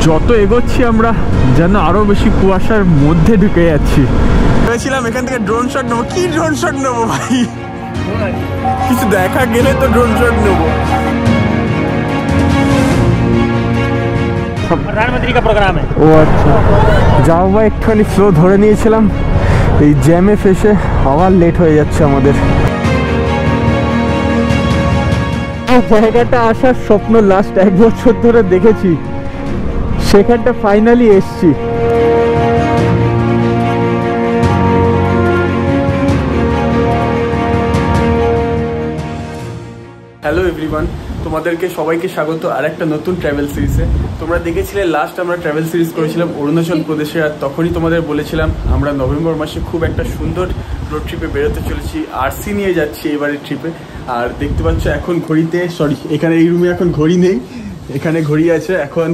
যত এগোচ্ছি আমরা যেন আরো বেশি কুয়াশার মধ্যে ঢুকে যাচ্ছি। ভেবেছিলাম এখান থেকে ড্রোন শট নেবো। কি ড্রোন শট নেবো ভাই? কিছু দেখা গেলে তো ড্রোন শট নেবো। प्रधानमंत्री का प्रोग्राम है। ও আচ্ছা, যাও ভাই, একটুখানি ফ্লো ধরে নিয়েছিলাম, এই জ্যামে ফেসে আবার লেট হয়ে যাচ্ছে আমাদের। জায়গাটা আসার স্বপ্ন লাস্ট 1 বছর ধরে দেখেছি, সেখানটা ফাইনালি এসছি। হ্যালো এভরিওয়ান, তোমাদেরকে সবাইকে স্বাগত আর একটা নতুন ট্রাভেল সিরিজে। তোমরা দেখেছিলে লাস্ট আমরা ট্রাভেল সিরিজ করেছিলাম অরুণাচল প্রদেশে, আর তখনই তোমাদের বলেছিলাম আমরা নভেম্বর মাসে খুব একটা সুন্দর রোড ট্রিপে বেরোতে চলেছি, আরসি নিয়ে যাচ্ছি এবারের ট্রিপে। আর দেখতে পাচ্ছ এখন ঘড়িতে, সরি এখানে এই রুমে এখন ঘড়ি নেই, এখানে ঘড়ি আছে, এখন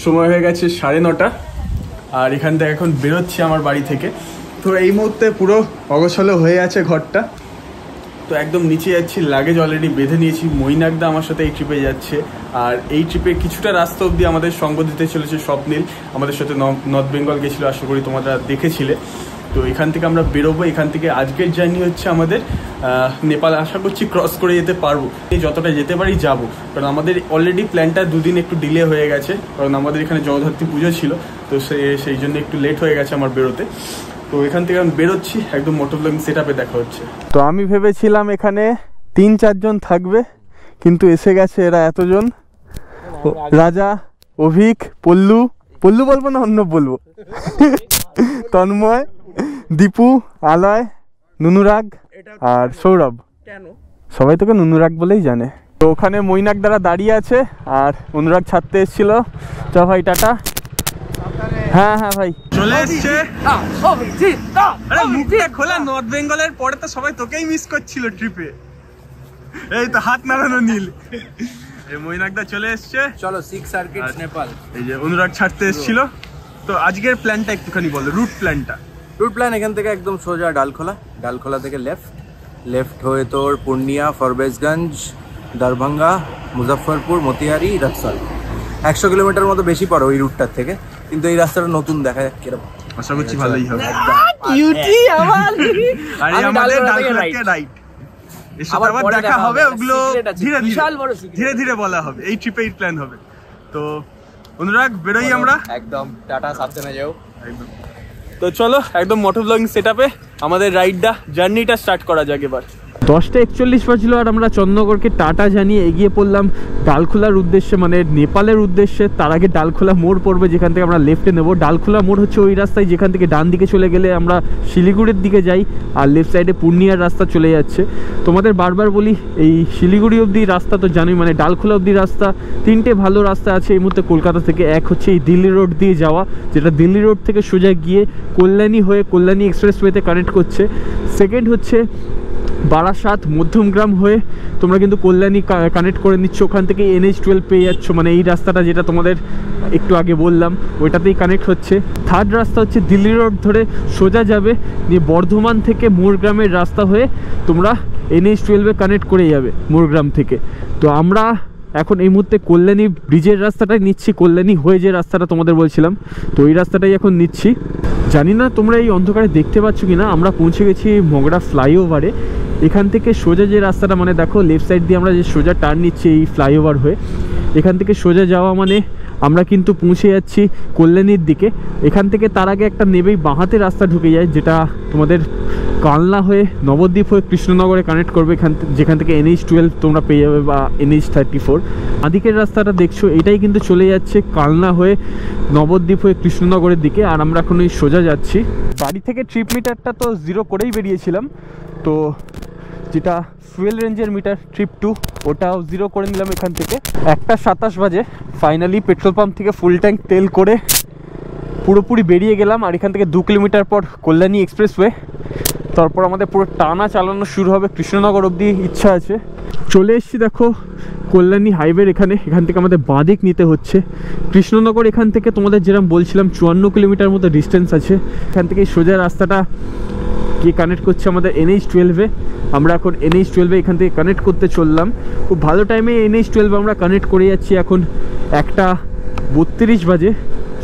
সময় হয়ে গেছে 9:30, আর এখান থেকে এখন বেরোচ্ছি আমার বাড়ি থেকে। তো এই মুহূর্তে পুরো অগোছালো হয়ে আছে ঘরটা, তো একদম নিচে যাচ্ছি, লাগেজ অলরেডি বেঁধে নিয়েছি। মৈনাকদা আমার সাথে এই ট্রিপে যাচ্ছে, আর এই ট্রিপে কিছুটা রাস্তা অবধি আমাদের সঙ্গ দিতে চলেছে স্বপ্নীল, আমাদের সাথে নর্থ বেঙ্গল গেছিলো, আশা করি তোমরা দেখেছিলে। তো এখান থেকে আমরা বেরোবো, এখান থেকে আজকের জার্নি হচ্ছে আমাদের নেপাল, আশা করছি ক্রস করে যেতে পারবো, যতটা যেতে পারি যাবো, কারণ আমাদের অলরেডি প্ল্যানটা 2 দিন একটু ডিলে হয়ে গেছে, কারণ আমাদের এখানে জগদ্ধাত্রী পুজো ছিল, তো সেই জন্য একটু লেট হয়ে গেছে আমার বেরোতে। তো এখান থেকে আমি বেরোচ্ছি, একদম মোটর ব্লগিং সেট আপে দেখা হচ্ছে। তো আমি ভেবেছিলাম এখানে 3-4 জন থাকবে, কিন্তু এসে গেছে এরা এতজন, রাজা, অভিক, পল্লু বলবো না অন্য বলবো, তন্ময়, দীপু, আলয়, নুনুরাগ আর সৌরভ। সবাই তোকে নুনুরাগ বলেই জানে। তো ওখানে মৈনাক দ্বারা দাঁড়িয়ে আছে, আর অনুরাগ ছাড়তে এসেছিল। চ ভাই, টাটা। হ্যাঁ হ্যাঁ ভাই চলে এসছে। আরে মুখটা খোলা, নর্থ বেঙ্গলের পরে তো সবাই তোকেই মিস করছিল ট্রিপে। এই তো হাত নাড়ানো নীল, এই মৈনাকদা চলে এসছে। চলো 6 সার্কিটস নেপাল। এই যে অনুরাগ ছাড়তে এসেছিল। তো আজকের প্ল্যানটা একটুখানি বলো, রুট প্ল্যান এখান থেকে একদম সোজা ডালখোলা থেকে লেফট হয়ে তোর পূর্ণিয়া, ফরবেজগঞ্জ, দরভঙ্গা, মুজফ্ফরপুর, মতিয়ারি, রক্সল। 100 কিলোমিটার মতো বেশি পড়ে ওই রুটটার থেকে, কিন্তু এই রাস্তাটা নতুন, দেখা যাক কিরকম। আশা করছি ভালোই হবে। দেখা হবে, ওগুলো ধীরে ধীরে বলা হবে, এই ট্রিপে এই প্ল্যান হবে। তো অনুরাগ বেরোই আমরা, একদম টাটা, সাবধানে যাও। একদম। তো চলো একদম মোটর ব্লগিং সেট আপে আমাদের জার্নিটা স্টার্ট করা যাক এবার। 10:41 বাজলো, আর আমরা চন্দ্রনগরকে টাটা জানিয়ে এগিয়ে পড়লাম ডালখোলার উদ্দেশ্যে, মানে নেপালের উদ্দেশ্যে। তার আগে ডালখোলা মোড় পড়বে, যেখান থেকে আমরা লেফটে নেব। ডালখোলা মোড় হচ্ছে ওই রাস্তায় যেখান থেকে ডান দিকে চলে গেলে আমরা শিলিগুড়ির দিকে যাই, আর লেফট সাইডে পূর্ণিয়ার রাস্তা চলে যাচ্ছে। তোমাদের বারবার বলি, এই শিলিগুড়ি অবধি রাস্তা তো জানোই, মানে ডালখোলা অবধি রাস্তা 3টে ভালো রাস্তা আছে এই মুহূর্তে কলকাতা থেকে। এক হচ্ছে এই দিল্লি রোড দিয়ে যাওয়া, যেটা দিল্লি রোড থেকে সোজা গিয়ে কল্যাণী হয়ে কল্যাণী এক্সপ্রেসওয়েতে কানেক্ট করছে। সেকেন্ড হচ্ছে বারাসাত মধ্যমগ্রাম হয়ে তোমরা কিন্তু কল্যাণী কানেক্ট করে নিচ্ছ, ওখান থেকে NH12 পেয়ে যাচ্ছ, মানে এই রাস্তাটা যেটা তোমাদের একটু আগে বললাম ওইটাতেই কানেক্ট হচ্ছে। থার্ড রাস্তা হচ্ছে দিল্লি রোড ধরে সোজা যাবে, নিয়ে বর্ধমান থেকে মোরগ্রামের রাস্তা হয়ে তোমরা NH12 কানেক্ট করে যাবে মোরগ্রাম থেকে। তো আমরা এখন এই মুহূর্তে কল্যাণী ব্রিজের রাস্তাটাই নিচ্ছি, কল্যাণী হয়ে যে রাস্তাটা তোমাদের বলছিলাম, তো ওই রাস্তাটাই এখন নিচ্ছি। জানি না তোমরা এই অন্ধকারে দেখতে পাচ্ছ কি না, আমরা পৌঁছে গেছি মগরা ফ্লাইওভারে। এখান থেকে সোজা যে রাস্তাটা, মানে দেখো লেফট সাইড দিয়ে আমরা যে সোজা টার্ন নিচ্ছি এই ফ্লাইওভার হয়ে, এখান থেকে সোজা যাওয়া মানে আমরা কিন্তু পৌঁছে যাচ্ছি কল্যাণীর দিকে। এখান থেকে তার আগে একটা নেবেই বাঁহাতে রাস্তা ঢুকে যায়, যেটা তোমাদের কালনা হয়ে নবদ্বীপ হয়ে কৃষ্ণনগরে কানেক্ট করবে, যেখান থেকে NH12 তোমরা পেয়ে যাবে, বা NH34। আদিকের রাস্তাটা দেখছো, এটাই কিন্তু চলে যাচ্ছে কালনা হয়ে নবদ্বীপ হয়ে কৃষ্ণনগরের দিকে, আর আমরা এখন ওই সোজা যাচ্ছি। বাড়ি থেকে ট্রিপ মিটারটা তো 0 করেই বেরিয়েছিলাম, তো যেটা ফুয়েল রেঞ্জের মিটার ট্রিপ 2 ওটাও 0 করে নিলাম এখান থেকে। 1:27 বাজে ফাইনালি পেট্রোল পাম্প থেকে ফুল ট্যাঙ্ক তেল করে পুরোপুরি বেরিয়ে গেলাম। আর এখান থেকে 2 কিলোমিটার পর কল্যাণী এক্সপ্রেসওয়ে, তারপর আমাদের পুরো টানা চালানো শুরু হবে কৃষ্ণনগর অবধি ইচ্ছা আছে। চলে এসেছি দেখো কল্যাণী হাইওয়ের এখান থেকে আমাদের বাঁদিক নিতে হচ্ছে। কৃষ্ণনগর এখান থেকে তোমাদের যেরকম বলছিলাম 54 কিলোমিটার মতো ডিস্টেন্স আছে। এখান থেকে সোজা রাস্তাটা গিয়ে কানেক্ট করছে আমাদের NH12-এ। আমরা এখন NH12-এ এখান থেকে কানেক্ট করতে চললাম। খুব ভালো টাইমে NH12 আমরা কানেক্ট করে যাচ্ছি। এখন 1:32 বাজে।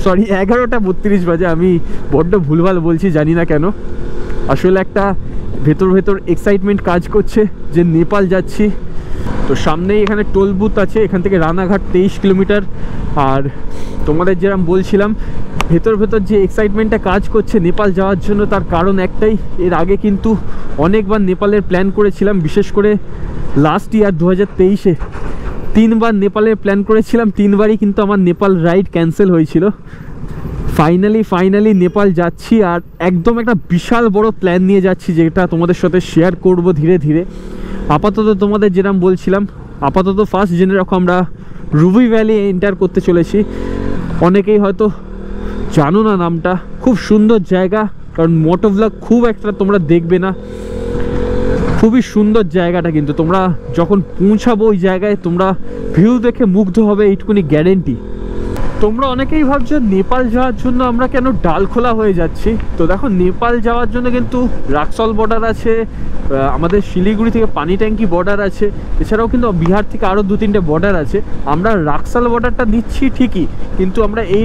সরি 11:32 বাজে। আমি বড্ড ভুলভাল বলছি, জানি না কেন। আসলে একটা ভেতর এক্সাইটমেন্ট কাজ করছে যে নেপাল যাচ্ছি। তো সামনেই এখানে টোল বুথ আছে, এখান থেকে রানাঘাট 23 কিলোমিটার। আর তোমাদের যেরকম বলছিলাম ভেতর যে এক্সাইটমেন্টটা কাজ করছে নেপাল যাওয়ার জন্য, তার কারণ একটাই, এর আগে কিন্তু অনেকবার নেপালের প্ল্যান করেছিলাম, বিশেষ করে লাস্ট ইয়ার 2023-এ 3বার নেপালের প্ল্যান করেছিলাম, 3বারই কিন্তু আমার নেপাল রাইড ক্যান্সেল হয়েছিল। ফাইনালি নেপাল যাচ্ছি, আর একদম একটা বিশাল বড় প্ল্যান নিয়ে যাচ্ছি, যেটা তোমাদের সাথে শেয়ার করব ধীরে ধীরে। আপাতত তোমাদের যেরকম বলছিলাম, আপাতত ফার্স্ট জেনে রাখো আমরা রুবি ভ্যালি এন্টার করতে চলেছি। অনেকেই হয়তো জানো না নামটা, খুব সুন্দর জায়গা, কারণ মোটোভ্লগ খুব একটা তোমরা দেখবে না। খুবই সুন্দর জায়গাটা, কিন্তু তোমরা যখন পৌঁছাবো ওই জায়গায় তোমরা ভিউ দেখে মুগ্ধ হবে, এইটুকুনি গ্যারেন্টি। তোমরা অনেকেই ভাবছো নেপাল যাওয়ার জন্য আমরা কেন ডালখোলা হয়ে যাচ্ছি। তো দেখো, নেপাল যাওয়ার জন্য কিন্তু রাক্সল বর্ডার আছে, আমাদের শিলিগুড়ি থেকে পানি ট্যাঙ্কি বর্ডার আছে, এছাড়াও কিন্তু বিহার থেকে আরও 2-3টে বর্ডার আছে। আমরা রাক্সল বর্ডারটা দিচ্ছি ঠিকই, কিন্তু আমরা এই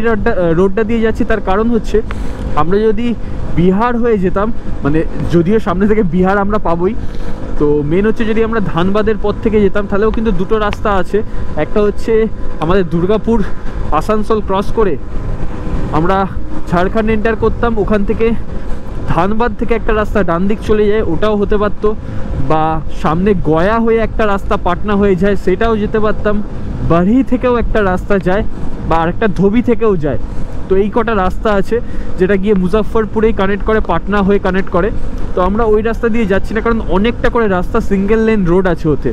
রোডটা দিয়ে যাচ্ছি। তার কারণ হচ্ছে আমরা যদি বিহার হয়ে যেতাম, মানে যদিও সামনে থেকে বিহার আমরা পাবোই, তো মেন হচ্ছে যদি আমরা ধানবাদের পথ থেকে যেতাম তাহলেও কিন্তু দুটো রাস্তা আছে। একটা হচ্ছে আমাদের দুর্গাপুর আসানসোল ক্রস করে আমরা ঝাড়খণ্ড এন্টার করতাম, ওখান থেকে ধানবাদ থেকে একটা রাস্তা ডান দিক চলে যায়, ওটাও হতে পারতো, বা সামনে গয়া হয়ে একটা রাস্তা পাটনা হয়ে যায়, সেটাও যেতে পারতাম। বাড়ি থেকেও একটা রাস্তা যায়, বা আরেকটা ধোবি থেকেও যায়। তো এই কটা রাস্তা আছে যেটা গিয়ে মুজাফফরপুরেই কানেক্ট করে, পাটনা হয়ে কানেক্ট করে। তো আমরা ওই রাস্তা দিয়ে যাচ্ছি না, কারণ অনেকটা করে রাস্তা সিঙ্গেল লেন রোড আছে ওতে।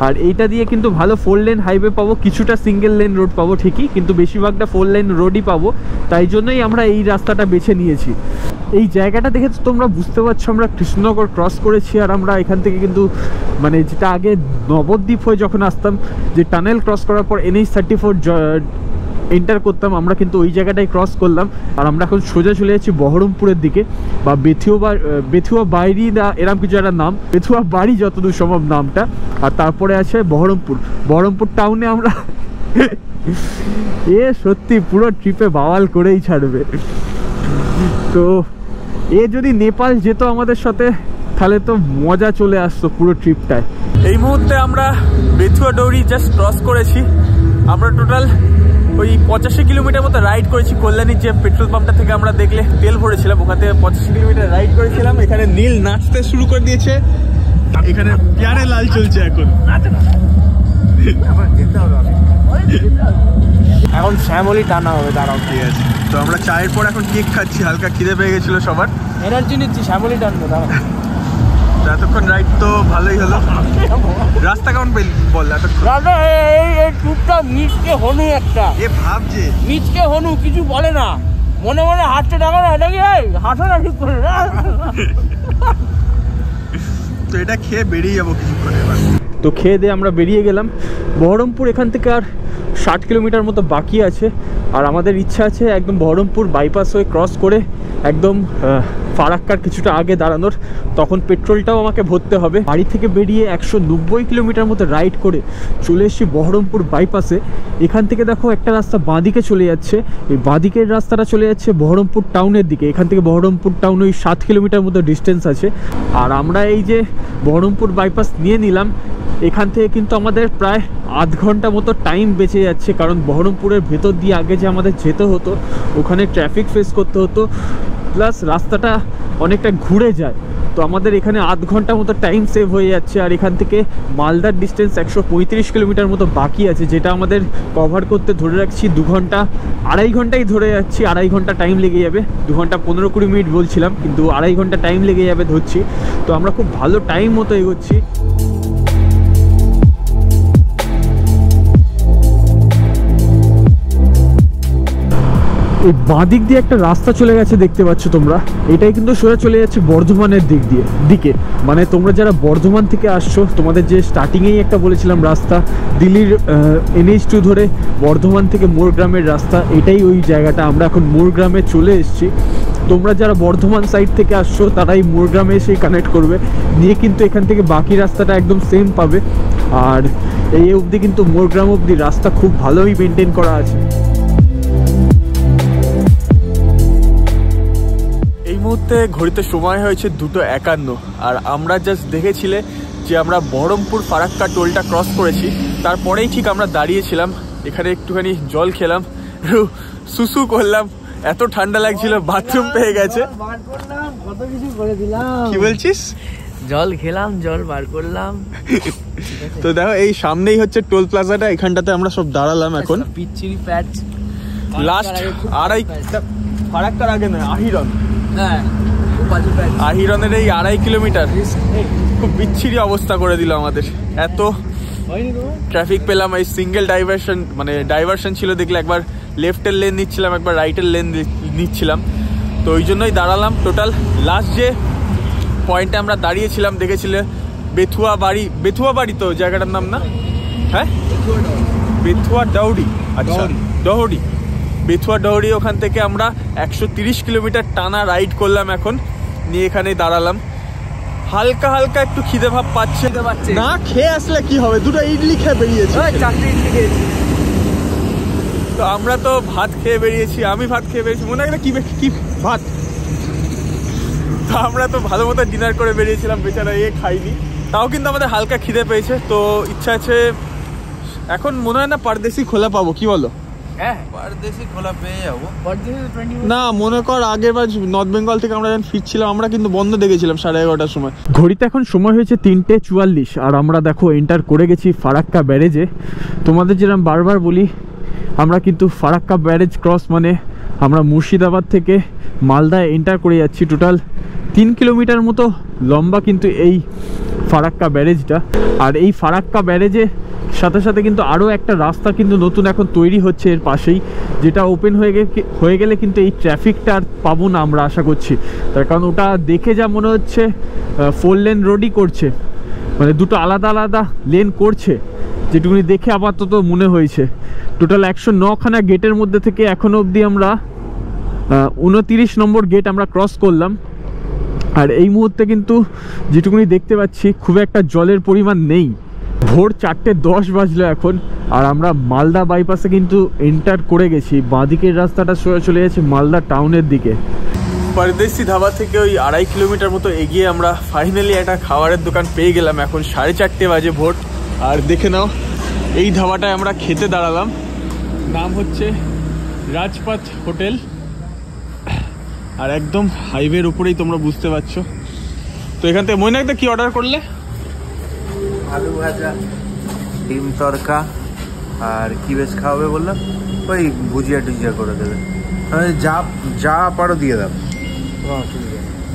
আর এইটা দিয়ে কিন্তু ভালো 4 লেন হাইওয়ে পাবো, কিছুটা সিঙ্গেল লেন রোড পাবো ঠিকই, কিন্তু বেশিরভাগটা 4 লেন রোডই পাবো। তাই জন্যই আমরা এই রাস্তাটা বেছে নিয়েছি। এই জায়গাটা দেখে তো তোমরা বুঝতে পারছো আমরা কৃষ্ণনগর ক্রস করেছি। আর আমরা এখান থেকে কিন্তু মানে যেটা আগে নবদ্বীপ হয়ে যখন আসতাম, যে টানেল ক্রস করার পর NH-34 এন্টার করতাম, আমরা কিন্তু ওই জায়গাটাই ক্রস করলাম। আর আমরা এখন সোজা চলে যাচ্ছি বহরমপুরের দিকে, বা বেথুয়া বাড়ি না এরকম কিছু একটা নাম, বেথুয়া বাড়ি যতদূর সম্ভব নামটা। আর তারপরে আছে বহরমপুর টাউনে আমরা সত্যি পুরো ট্রিপে বাওয়াল করেই ছাড়বে। তো যদি নেপাল যেত আমাদের সাথে তাহলে তো মজা চলে আসতো পুরো ট্রিপটায়। এই মুহূর্তে আমরা বেথুয়া ডৌরি জাস্ট ক্রস করেছি। আমরা টোটাল ওই 85 কিলোমিটার মতো রাইড করেছি। কল্যাণীর যে পেট্রোল পাম্পটা থেকে আমরা দেখলে তেল ভরেছিলাম, ওখান থেকে 85 কিলোমিটার রাইড করেছিলাম। এখানে নীল নাচতে শুরু করে দিয়েছে, এখানে প্যারে লাল চলছে এখন। এখন শ্যামলি টানা হবে, দাঁড়াও। ঠিক আছে, তো আমরা চায়ের পর এখন কেক খাচ্ছি, হালকা খিদে পেয়ে গেছিল সবার, এনার্জি নিচ্ছি, শ্যামলি টানবো। দাঁড়াও, এতক্ষণ রাইড তো ভালোই হলো। রাস্তা কেমন পেলি বল? দাদা এই টুকটা মিচকে হনু একটা, এ ভাবছে মিচকে হনু কিছু বলে না, মনে মনে হাঁটতে টাকা না, এটা কি হাঁটো না ঠিক করে। তো এটা খেয়ে বেরিয়ে যাবো কিছুক্ষণ। এবার তো খেয়ে দিয়ে আমরা বেরিয়ে গেলাম। বহরমপুর এখান থেকে আর 60 কিলোমিটার মতো বাকি আছে। আর আমাদের ইচ্ছা আছে একদম বহরমপুর বাইপাস হয়ে ক্রস করে একদম ফারাক্কার কিছুটা আগে দাঁড়ানোর, তখন পেট্রোলটাও আমাকে ভরতে হবে। বাড়ি থেকে বেরিয়ে 190 কিলোমিটার মতো রাইড করে চলে এসেছি বহরমপুর বাইপাসে। এখান থেকে দেখো একটা রাস্তা বাঁদিকে চলে যাচ্ছে, এই বাঁদিকের রাস্তাটা চলে যাচ্ছে বহরমপুর টাউনের দিকে। এখান থেকে বহরমপুর টাউন ওই 7 কিলোমিটার মতো ডিস্টেন্স আছে। আর আমরা এই যে বহরমপুর বাইপাস নিয়ে নিলাম, এখান থেকে কিন্তু আমাদের প্রায় আধ ঘন্টা মতো টাইম বেঁচে যাচ্ছে, কারণ বহরমপুরের ভেতর দিয়ে আগে যে আমাদের যেতে হতো ওখানে ট্রাফিক ফেস করতে হতো, প্লাস রাস্তাটা অনেকটা ঘুরে যায়। তো আমাদের এখানে আধ ঘন্টা মতো টাইম সেভ হয়ে যাচ্ছে। আর এখান থেকে মালদার ডিস্টেন্স 135 কিলোমিটার মতো বাকি আছে, যেটা আমাদের কভার করতে ধরে রাখছি 2 ঘন্টা, 2.5 ঘন্টাই ধরে যাচ্ছি। 2.5 ঘন্টা টাইম লেগে যাবে, 2 ঘন্টা 15-20 মিনিট বলছিলাম, কিন্তু 2.5 ঘন্টা টাইম লেগে যাবে ধরছি। তো আমরা খুব ভালো টাইম মতো এগোচ্ছি। এই বাঁদিক দিয়ে একটা রাস্তা চলে গেছে দেখতে পাচ্ছ তোমরা, এটাই কিন্তু সোজা চলে যাচ্ছে বর্ধমানের দিকে। মানে তোমরা যারা বর্ধমান থেকে আসছো, তোমাদের যে স্টার্টিংয়েই একটা বলেছিলাম রাস্তা, দিল্লির NH2 ধরে বর্ধমান থেকে মোরগ্রামের রাস্তা, এটাই ওই জায়গাটা। আমরা এখন মোরগ্রামে চলে এসেছি। তোমরা যারা বর্ধমান সাইড থেকে আসছো তারাই মোরগ্রামে এসেই কানেক্ট করবে, নিয়ে কিন্তু এখান থেকে বাকি রাস্তাটা একদম সেম পাবে। আর এই অবধি কিন্তু মোরগ্রাম অবধি রাস্তা খুব ভালোই মেনটেন করা আছে। মুহূর্তে ঘড়িতে সময় হয়েছে 2:51 আর আমরা জাস্ট দেখেছিলে যে আমরা বহরমপুর ফারাক্কা টোলটা ক্রস করেছি, তারপরেই ঠিক আমরা দাঁড়িয়েছিলাম এখানে, একটুখানি জল খেলাম, সুসু করলাম, এত ঠান্ডা লাগছিল, বাথরুম পেয়ে গেছে। কত কিছু করে দিলাম। কি বলছিস? জল খেলাম, জল বার করলাম। তো দেখো এই সামনেই হচ্ছে টোল প্লাজাটা, এখানটাতে আমরা সব দাঁড়ালাম এখন। পিচ্চিরি প্যাচ লাস্ট ফারাক্কার আগে নয়, আহিরন। হ্যাঁ, আহিরনের এই 2.5 কিলোমিটার খুব বিচ্ছিরি অবস্থা করে দিল আমাদের। এত ট্রাফিক পেলাম, এই সিঙ্গেল ডাইভারশন, মানে ডাইভারশন ছিল দেখলে, একবার লেফটের লেন নিচ্ছিলাম, একবার রাইটের লেন নিচ্ছিলাম, তো ওই জন্যই দাঁড়ালাম। টোটাল লাস্ট যে পয়েন্টে আমরা দাঁড়িয়েছিলাম দেখেছিলে বেথুয়া বাড়ি, তো জায়গাটার নাম না? হ্যাঁ, বেথুয়া ডাউরি। আচ্ছা, ডহরি, বেথুয়া ডহরি। ওখান থেকে আমরা 130 কিলোমিটার টানা রাইড করলাম এখন, নিয়ে এখানে দাঁড়ালাম। হালকা হালকা একটু খিদে ভাব পাচ্ছে, না খেয়ে আসলে কি হবে, 2টা ইডলি খেয়ে বেরিয়েছি। তো আমরা তো ভাত খেয়ে বেরিয়েছি, আমি ভাত খেয়ে বেরিয়েছি, মনে হয় না কি ভাত। তো আমরা তো ভালো মতো ডিনার করে বেরিয়েছিলাম, বেচারা খাইনি, তাও কিন্তু আমাদের হালকা খিদে পেয়েছে। তো ইচ্ছা আছে এখন, মনে হয় না পারদেশি খোলা পাবো, কি বলো? হ্যাঁ, পারদেশি খোলা পেয়ে যাবো। না, মনে কর আগের বার নর্থ বেঙ্গল থেকে আমরা যখন ফিরছিলাম, আমরা কিন্তু বন্ধ দেখেছিলাম 11:30টার সময়। ঘড়িতে এখন সময় হয়েছে 3:44 আর আমরা দেখো এন্টার করে গেছি ফারাক্কা ব্যারেজে। তোমাদের যেরকম বারবার বলি, আমরা কিন্তু ফারাক্কা ব্যারেজ ক্রস মানে আমরা মুর্শিদাবাদ থেকে মালদায় এন্টার করে যাচ্ছি। টোটাল 3 কিলোমিটার মতো লম্বা কিন্তু এই ফারাক্কা ব্যারেজটা। আর এই ফারাক্কা ব্যারেজে সাথে সাথে কিন্তু আরও একটা রাস্তা কিন্তু নতুন এখন তৈরি হচ্ছে এর পাশেই, যেটা ওপেন হয়ে গেলে কিন্তু এই ট্রাফিকটা আর পাবো না আমরা আশা করছি। তার কারণ ওটা দেখে যা মনে হচ্ছে 4 লেন রোডই করছে, মানে 2টো আলাদা আলাদা লেন করছে, যেটুকুনি দেখে আপাতত মনে হয়েছে। টোটাল 109খানা গেটের মধ্যে থেকে এখনো অবধি আমরা 29 নম্বর গেট আমরা ক্রস করলাম। আর এই মুহূর্তে কিন্তু যেটুকুনি দেখতে পাচ্ছি খুব একটা জলের পরিমাণ নেই। ভোর 4:10 বাজলো এখন, আর আমরা মালদা বাইপাসে কিন্তু এন্টার করে গেছি। বাঁদিকের রাস্তাটা চলে যাচ্ছে মালদা টাউনের দিকে। পরদেশি ধাবা থেকে ওই 2.5 কিলোমিটার মতো এগিয়ে আমরা ফাইনালি একটা খাবারের দোকান পেয়ে গেলাম। এখন 4:30 বাজে ভোর, আর দেখে নাও এই ধাবাটায় আমরা খেতে দাঁড়ালাম। নাম হচ্ছে রাজপথ হোটেল, আর একদম হাইওয়ের উপরেই, তোমরা বুঝতে পারছো। তো এখান থেকে মইনাকদা কি অর্ডার করলে? আলু ভাজা, ডিম তরকা, আর কি বেশ খাওয়াবে বললাম? ওই ভুজিয়া টুজিয়া করে দেবে, যা পারো দিয়ে দাও।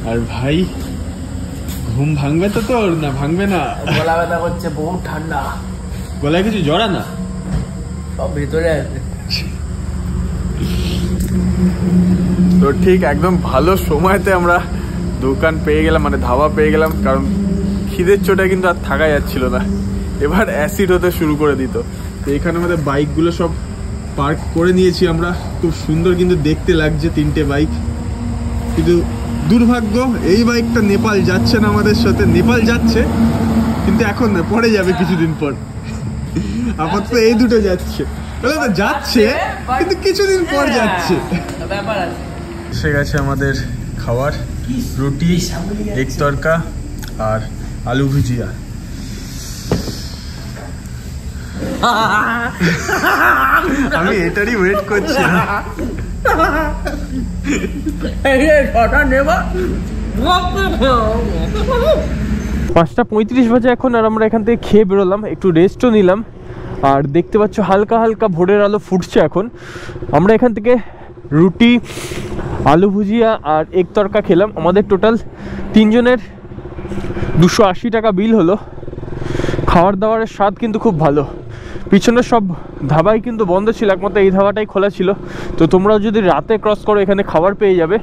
আর ভাই ঘুম ভাঙবে তো তোর? না ভাঙবে না, গলা ব্যথা করছে, বহুত ঠান্ডা, গলায় কিছু জড়া না, সব ভেতরে আছে। তো ঠিক একদম ভালো সময়তে আমরা দোকান পেয়ে গেলাম, মানে ধাবা পেয়ে গেলাম, কারণ খিদের চোটে কিন্তু আর থাকা যাচ্ছিল না। এবার অ্যাসিড হতে শুরু করে দিত। তো এখানে আমাদের বাইকগুলো সব পার্ক করে নিয়েছি আমরা, খুব সুন্দর কিন্তু দেখতে লাগছে 3টে বাইক। কিন্তু দুর্ভাগ্য এই বাইকটা নেপাল যাচ্ছে না আমাদের সাথে। নেপাল যাচ্ছে কিন্তু এখন না, পরে যাবে কিছুদিন পর। আপাতত এই দুটো যাচ্ছে, যাচ্ছে কিন্তু কিছুদিন পর যাচ্ছে। এসে গেছে আমাদের খাবার, রুটি, এগ তরকা আর আলু ভুজিয়া। আমি এটারই ওয়েট করছি। 5:35 বাজে এখন, আর আমরা এখান থেকে খেয়ে বেরোলাম, একটু রেস্টও নিলাম। আর দেখতে পাচ্ছ হালকা হালকা ভোরের আলো ফুটছে এখন। আমরা এখান থেকে রুটি, আলু ভুজিয়া আর এগ তরকা খেলাম। আমাদের টোটাল 3 জনের 280 টাকা বিল হলো। খাবার দাবারের স্বাদ কিন্তু খুব ভালো। পিছনের সব ধাবাই কিন্তু বন্ধ ছিল, একমাত্র এই ধাবাটাই খোলা ছিল। তো তোমরাও যদি রাতে ক্রস করো এখানে খাবার পেয়ে যাবে।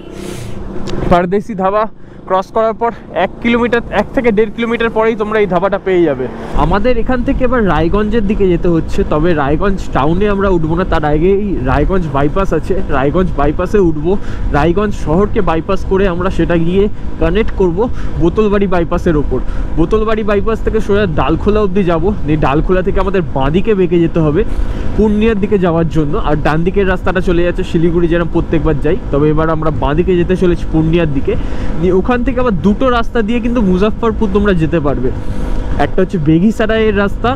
পারদেশি ধাবা ক্রস করার পর 1 থেকে 1.5 কিলোমিটার পরেই তোমরা এই ধাবাটা পেয়ে যাবে। আমাদের এখান থেকে এবার রায়গঞ্জের দিকে যেতে হচ্ছে, তবে রায়গঞ্জ টাউনে আমরা উঠবো না, তার আগেই রায়গঞ্জ বাইপাস আছে, রায়গঞ্জ বাইপাসে উঠবো। রায়গঞ্জ শহরকে বাইপাস করে আমরা সেটা গিয়ে কানেক্ট করব বোতলবাড়ি বাইপাসের ওপর। বোতলবাড়ি বাইপাস থেকে সোজা ডালখোলা অবধি যাবো, ডালখোলা থেকে আমাদের বাঁদিকে বেঁকে যেতে হবে পূর্ণিয়ার দিকে যাওয়ার জন্য। আর ডান দিকের রাস্তাটা চলে যাচ্ছে শিলিগুড়ি, যেরকম প্রত্যেকবার যাই, তবে এবার আমরা বাঁদিকে যেতে চলেছি পূর্ণিয়ার দিকে। ওখান থেকে আবার দুটো রাস্তা দিয়ে কিন্তু মুজাফফরপুর তোমরা যেতে পারবে। একটা হচ্ছে বেগিসারাইয়ের রাস্তা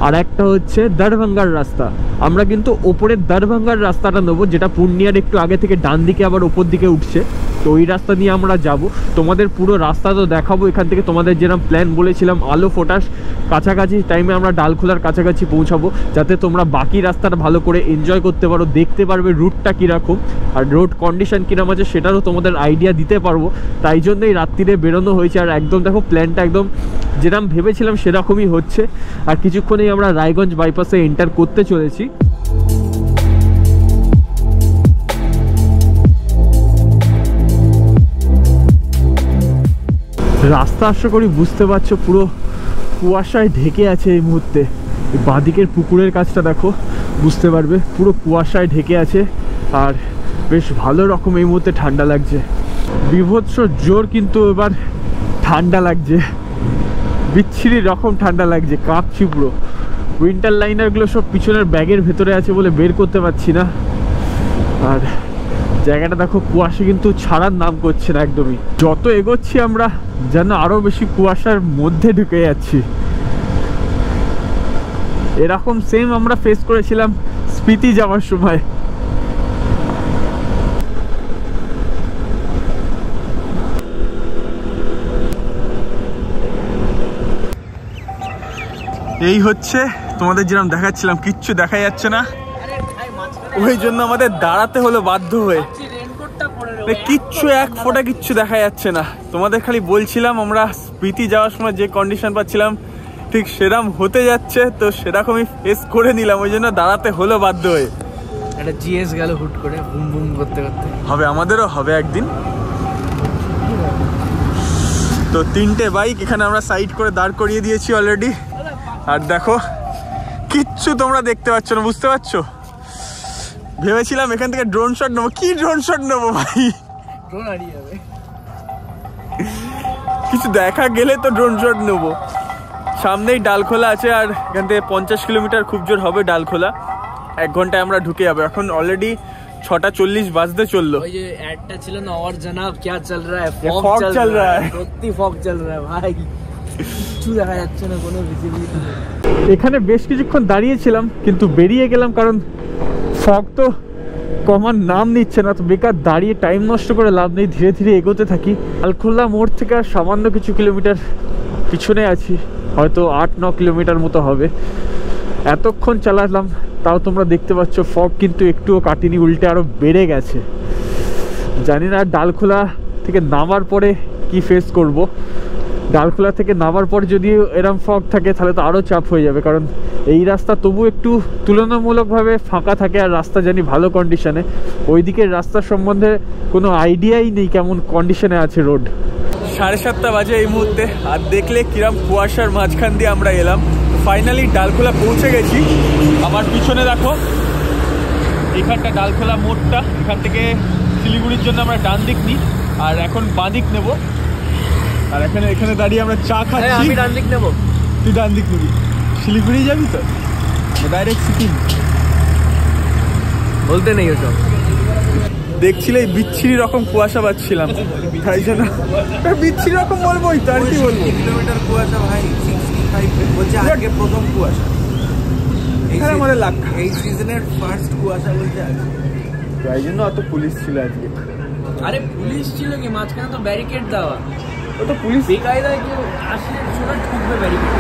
আর একটা হচ্ছে দারভাঙ্গার রাস্তা। আমরা কিন্তু ওপরের দারভাঙ্গার রাস্তাটা নেবো, যেটা পূর্ণিয়ার একটু আগে থেকে ডান দিকে আবার ওপর দিকে উঠছে, তো ওই রাস্তা দিয়ে আমরা যাব। তোমাদের পুরো রাস্তা তো দেখাবো এখান থেকে। তোমাদের যেরকম প্ল্যান বলেছিলাম আলো ফোটার কাছাকাছি টাইমে আমরা ডালখোলার কাছাকাছি পৌঁছাবো, যাতে তোমরা বাকি রাস্তাটা ভালো করে এনজয় করতে পারো, দেখতে পারবে রুটটা কীরকম আর রোড কন্ডিশন কীরকম আছে সেটারও তোমাদের আইডিয়া দিতে পারবো। তাই জন্যই রাত্রিরে বেরোনো হয়েছে। আর একদম দেখো প্ল্যানটা একদম যেরকম ভেবেছিলাম সেরকমই হচ্ছে। আর কিছুক্ষণেই আমরা রায়গঞ্জ বাইপাসে এন্টার করতে চলেছি। রাস্তা আশা করি বুঝতে পারছো পুরো কুয়াশায় ঢেকে আছে এই মুহূর্তে। বাঁদিকের পুকুরের কাছটা দেখো, বুঝতে পারবে পুরো কুয়াশায় ঢেকে আছে। আর বেশ ভালো রকম এই মুহূর্তে ঠান্ডা লাগছে, বিভৎস জোর, কিন্তু এবার ঠান্ডা লাগছে, বিচ্ছিরি রকম ঠান্ডা লাগছে, কাঁপছি পুরো। উইন্টার লাইনারগুলো সব পিছনের ব্যাগের ভেতরে আছে বলে বের করতে পারছি না। আর জায়গাটা দেখো কুয়াশা কিন্তু ছাড়ার নাম করছে না একদমই। যত এগোচ্ছি আমরা যেন আরো বেশি কুয়াশার মধ্যে ঢুকে যাচ্ছি। এরকম সেম আমরা ফেস করেছিলাম স্পিতি যাওয়ার সময়। এই হচ্ছে তোমাদের যেরকম দেখাচ্ছিলাম, কিচ্ছু দেখা যাচ্ছে না, ওই জন্য আমাদের দাঁড়াতে হলো বাধ্য হয়ে। কিচ্ছু এক ফোঁটা কিচ্ছু দেখা যাচ্ছে না। তোমাদের খালি বলছিলাম আমরা স্পিতি যাওয়ার সময় যে কন্ডিশন পাচ্ছিলাম ঠিক সেরকম হতে যাচ্ছে, তো সেরকমই ফেস করে নিলাম, ওই জন্য দাঁড়াতে হলো বাধ্য হয়ে। একটা জিএস গেল হুট করে বুম বুম করতে করতে। হবে, আমাদেরও হবে একদিন। তো 3টে বাইক এখানে আমরা সাইড করে দাঁড় করিয়ে দিয়েছি অলরেডি। আর দেখো কিচ্ছু তোমরা দেখতে পাচ্ছ না, বুঝতে পারছো? ভেবেছিলাম এখান থেকে ড্রোন শট নেবো, কি ড্রোন শট নেবো ভাই, ড্রোন হারিয়ে যাবে। কিছু দেখা গেলে তো ড্রোন শট নেবো। সামনেই ডালখোলা আছে, আর এখান থেকে 50 কিলোমিটার খুব জোর হবে ডালখোলা। 1 ঘন্টায় আমরা ঢুকে যাবো। এখন অলরেডি 6:40 বাজতে চললো। ওই যে অ্যাডটা ছিল না, और जनाब क्या चल रहा है, फॉग चल रहा है, সত্যি ফগ চল रहा है ভাই, কিছু দেখা যাচ্ছে না, কোনো ভিজিবিলিটি নেই। এখানে বেশ কিছুক্ষণ দাঁড়িয়েছিলাম কিন্তু বেরিয়ে গেলাম, কারণ ফগ তো কমার নাম নিচ্ছে না। তো বেকার দাঁড়িয়ে টাইম নষ্ট করে লাভ নেই, ধীরে ধীরে এগোতে থাকি। ডালখোলা মোড় থেকে আর সামান্য কিছু কিলোমিটার পিছনে আছি, হয়তো 8-9 কিলোমিটার মতো হবে। এতক্ষণ চালালাম, তাও তোমরা দেখতে পাচ্ছ ফগ কিন্তু একটুও কাটেনি, উল্টে আরও বেড়ে গেছে। জানি না ডালখোলা থেকে নামার পরে কি ফেস করব। ডালখোলা থেকে নামার পর যদি এরম ফগ থাকে তাহলে তো আরও চাপ হয়ে যাবে, কারণ এই রাস্তা তবু একটু তুলনামূলকভাবে ফাঁকা থাকে আর রাস্তা জানি ভালো কন্ডিশনে। ওই দিকের রাস্তার সম্বন্ধে কোনো আইডিয়াই নেই কেমন কন্ডিশনে আছে রোড। 7:30 বাজে এই মুহূর্তে, আর দেখলে কিরম কুয়াশার মাঝখান দিয়ে আমরা এলাম। ফাইনালি ডালখোলা পৌঁছে গেছি। আমার পিছনে দেখো এখানটা ডালখোলা মোড়টা, এখান থেকে শিলিগুড়ির জন্য আমরা ডান দিক নিই আর এখন বাঁ দিক নেবো। আর এখানে দাঁড়িয়ে আমরা চা খাচ্ছি। আমি ডান দিক নেবো, তুই ডান দিক নিবি। শিলিগুড়ি যাবি তো ডাইরেক্ট সিকিম? বলতে নেই ওসব। দেখছিলে বিচ্ছিরি রকম কুয়াশা পাচ্ছিলাম, তাই জন্য বিচ্ছিরি রকম বলবো, তার কি বলবো। কিলোমিটার কুয়াশা ভাই, 65 বলছে আজকে প্রথম কুয়াশা। এখানে আমাদের লাখ এই সিজনের ফার্স্ট কুয়াশা বলছে আজকে, তাই জন্য অত পুলিশ ছিল আজকে। আরে পুলিশ ছিল কি, মাঝখানে তো ব্যারিকেড দেওয়া, ও তো পুলিশ বেকায়দায় কেউ আসলে সোজা ঠুকবে ব্যারিকেড।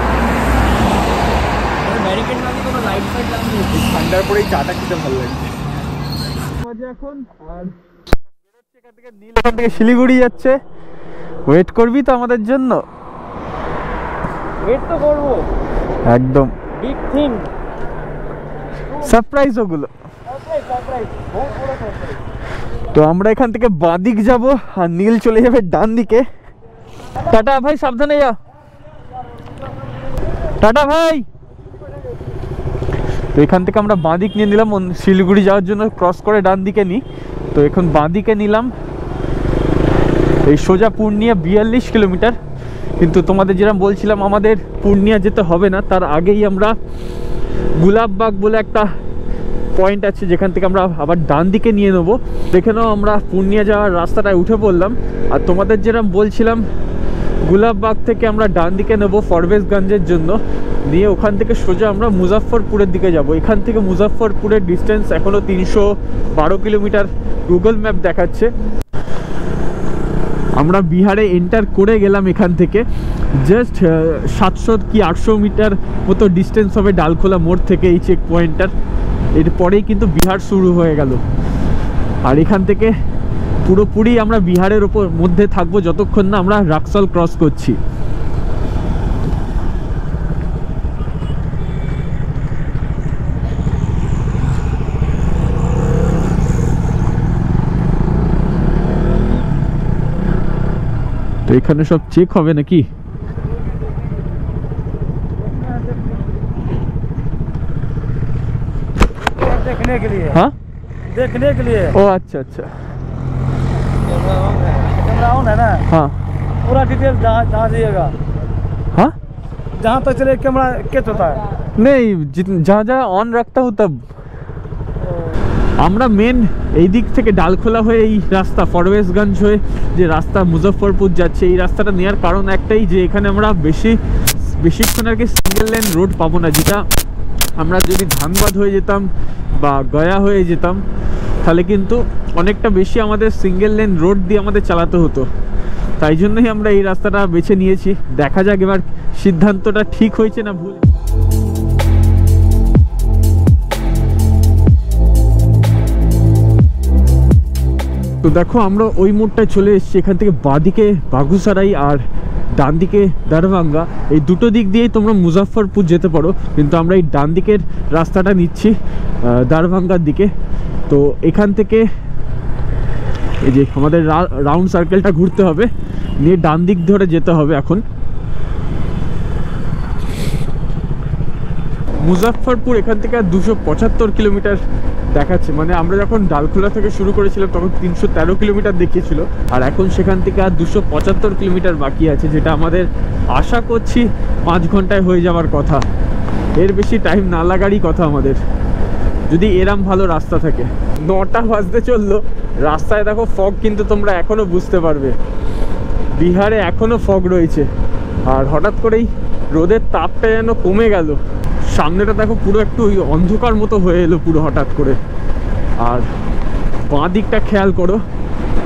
ব্যারিকেড না দিয়ে কোনো লাইট ফাইট লাগবে। ঠান্ডার পরেই চাটা খেতে ভালো লাগছে। এখন আর এখান থেকে নীল এখান থেকে শিলিগুড়ি যাচ্ছে। ওয়েট করবি তো আমাদের জন্য? ওয়েট তো করবো, একদম বিগ থিং, সারপ্রাইজ ওগুলো। তো আমরা এখান থেকে বাঁদিক যাব আর নীল চলে যাবে ডান দিকে। টাটা ভাই, সাবধানে যাও। টাটা ভাই। তো এখান থেকে আমরা বাঁদিক নিয়ে নিলাম শিলিগুড়ি যাওয়ার জন্য, ক্রস করে ডান দিকে নিই। তো এখন বাঁদিকে নিলাম, এই সোজা পূর্ণিয়া 42 কিলোমিটার। কিন্তু তোমাদের যেরকম বলছিলাম আমাদের পূর্ণিয়া যেতে হবে না, তার আগেই আমরা গুলাববাগ বলে একটা পয়েন্ট আছে যেখান থেকে আমরা আবার ডান দিকে নিয়ে নেবো। সেখানেও আমরা পূর্ণিয়া যাওয়ার রাস্তাটায় উঠে পড়লাম। আর তোমাদের যেরকম বলছিলাম গুলাববাগ থেকে আমরা ডান দিকে নেবো ফরবেজগঞ্জের জন্য, নিয়ে ওখান থেকে সোজা আমরা মুজাফফরপুরের দিকে যাব। এখান থেকে মুজাফফরপুরের ডিস্টেন্স এখনও 312 কিলোমিটার গুগল ম্যাপ দেখাচ্ছে। আমরা বিহারে এন্টার করে গেলাম, এখান থেকে জাস্ট 700 কি 800 মিটার মতো ডিস্টেন্স হবে ডালখোলা মোড় থেকে এই চেক পয়েন্টটার। এরপরেই কিন্তু বিহার শুরু হয়ে গেল। আর এখান থেকে পুরোপুরি আমরা বিহারের ওপর মধ্যে থাকবো যতক্ষণ না আমরা রাক্সল ক্রস করছি। তো এখানে সব চেক হবে নাকি? देखने के लिए, हाँ देखने के लिए। ओ अच्छा अच्छा, कैमरा ऑन है ना? हाँ पूरा डिटेल जहाँ जाइएगा, हाँ जहाँ तक चले कैमरा कैच होता है। नहीं, जहाँ जहाँ ऑन रखता हूँ तब। আমরা মেন এই দিক থেকে ডালখোলা হয়ে এই রাস্তা ফরবেজগঞ্জ হয়ে যে রাস্তা মুজফ্ফরপুর যাচ্ছে, এই রাস্তাটা নেওয়ার কারণ একটাই যে এখানে আমরা বেশিক্ষণ আর কি সিঙ্গেল লেন রোড পাবো না। যেটা আমরা যদি ধানবাদ হয়ে যেতাম বা গয়া হয়ে যেতাম তাহলে কিন্তু অনেকটা বেশি আমাদের সিঙ্গেল লেন রোড দিয়ে আমাদের চালাতে হতো। তাই জন্যই আমরা এই রাস্তাটা বেছে নিয়েছি। দেখা যাক এবার সিদ্ধান্তটা ঠিক হয়েছে না ভুল। তো দেখো আমরা ওই মোড়টায় চলে এসেছি। এখান থেকে বাঁদিকে বাগুসারাই আর ডান দিকে দারভাঙ্গা, এই দুটো দিক দিয়েই তোমরা মুজাফফরপুর যেতে পারো। কিন্তু আমরা এই ডান দিকের রাস্তাটা নিচ্ছি দারভাঙ্গার দিকে। তো এখান থেকে এই যে আমাদের রাউন্ড সার্কেলটা ঘুরতে হবে, নিয়ে ডান দিক ধরে যেতে হবে। এখন মুজাফফরপুর এখান থেকে 275 কিলোমিটার দেখাচ্ছে। মানে আমরা যখন ডালখোলা থেকে শুরু করেছিলাম তখন 313 কিলোমিটার দেখিয়েছিল, আর এখন সেখান থেকে আর 275 কিলোমিটার বাকি আছে, যেটা আমাদের আশা করছি 5 ঘন্টায় হয়ে যাওয়ার কথা। এর বেশি টাইম না লাগারই কথা আমাদের, যদি এরম ভালো রাস্তা থাকে। 9টা বাজতে চললো, রাস্তায় দেখো ফগ কিন্তু তোমরা এখনও বুঝতে পারবে, বিহারে এখনও ফগ রয়েছে। আর হঠাৎ করেই রোদের তাপটা যেন কমে গেল। সামনেটা দেখো পুরো একটু ওই অন্ধকার মতো হয়ে এলো পুরো হঠাৎ করে। আর বাঁ দিকটা খেয়াল করো,